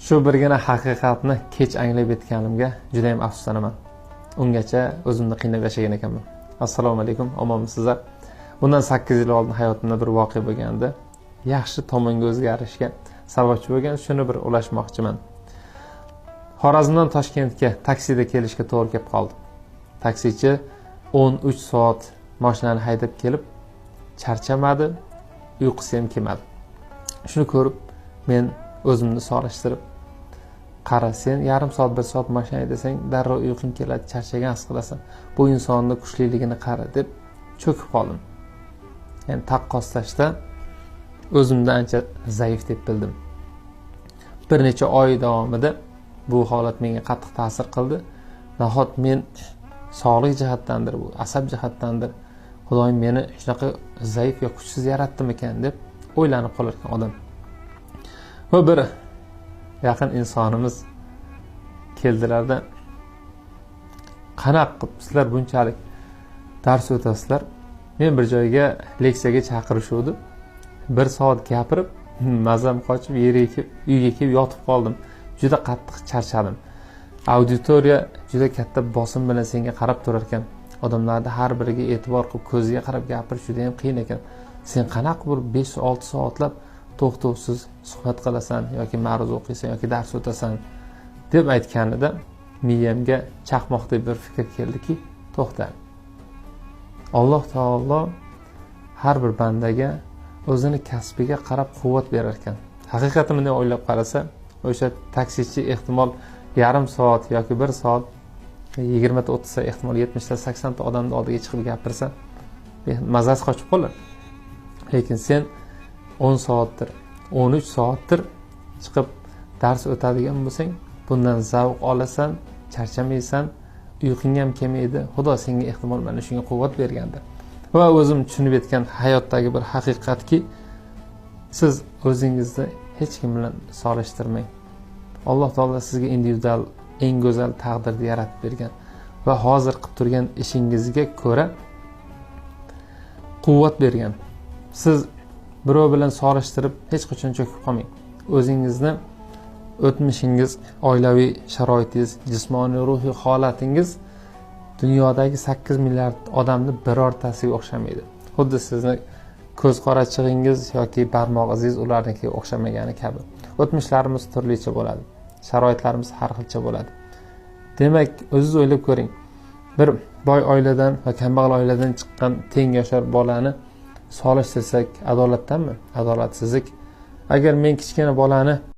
Shu birgina haqiqatni kech anglab yetganimga juda ham afsuslanaman. Ungacha o'zimni qiynab yashagan ekanman. Assalomu alaykum, omonmisizlar? Bundan 8 yil oldin hayotimda bir voqea bo'lgandi. Yaxshi tomonga o'zgarishga sababchi bo'lgan, shuni bir ulashmoqchiman. Xorazmdan Toshkentga taksida kelishga to'g'ri kelib qoldi. Taksichi 13 soat mashinani haydab kelib, charchamadi, uyqusi ham kelmadi. Shuni ko'rib, men o'zimni solishtirib, qara, sen yarim soat, 1 soat mashina haydasang, darrov uyqung keladi, charchagan his qilasan. Bu insonning kuchliligini qara deb cho'kib qoldim. Ya'ni taqqoslashda o'zimni ancha zaif deb bildim. Bir necha oy davomida bu holat menga qattiq ta'sir qildi. Nahot men sog'lik jihatdandir, bu asab jihatdandir, Xudoyim meni shunaqa zaif va kuchsiz yaratdimi ekan deb o'ylanib qolarkan odam. Va bir yaqin insonimiz keldilarda, qanaqa qilib sizlar bunchalik dars o'tasizlar? Men bir joyga leksiyaga chaqirishuvdi. 1 soat gapirib, mazam qochib, uyga kelib yotib qoldim. Juda qattiq charchadim. Auditoriya juda katta bosim bilan senga qarab turar ekan. Odamlarning har biriga e'tibor qilib, ko'ziga qarab gapirish juda ham qiyin ekan. Sen qanaqa bir 5-6 soatlab to'xtovsiz suhbat qilasan yoki ma'ruza o'qiysan yoki dars o'tasan deb aytganida miyamga chaqmoqdek bir fikr keldiki, to'xta. Alloh taolo har bir bandaga o'zini kasbiga qarab quvvat berar ekan. Haqiqatan bunday o'ylab qarasa, o'sha taksichi ehtimol yarim soat yoki 1 soat 20 ta 30 ta, ehtimol 70 ta 80 ta odamning oldiga chiqib gapirsa, mazasi qochib qolar. Lekin sen 10 soatdir, 13 soatdir chiqib dars o'tadigan bo'lsang, bundan zavq olasan, charchamaysan, uyqung ham kelmaydi. Xudo senga ehtimol mana shunga quvvat bergandir. Va o'zim tushunib yetgan hayotdagi bir haqiqatki, siz o'zingizni hech kim bilan solishtirmang. Alloh taolo sizga individual, eng go'zal taqdirni yaratib bergan va hozir qilib turgan ishingizga ko'ra quvvat bergan. Siz birov bilan solishtirib hech qachon cho'kib qolmang. O'zingizni, o'tmishingiz, oilaviy sharoitingiz, jismoniy ruhiy holatingiz dunyodagi 8 milliard odamni birortasiga o'xshamaydi. Xuddi sizni ko'z qorachig'ingiz yoki barmoq izingiz ularnikiga o'xshamagani kabi. O'tmishlarimiz turlicha bo'ladi. Sharoitlarimiz har xilcha bo'ladi. Demak, o'zingiz o'ylab ko'ring. Bir boy oiladan va kambag'al oiladan chiqqan teng yoshar bolani solishtirsak, adolatdanmi? Adolatsizlik. Agar men kichkina bolani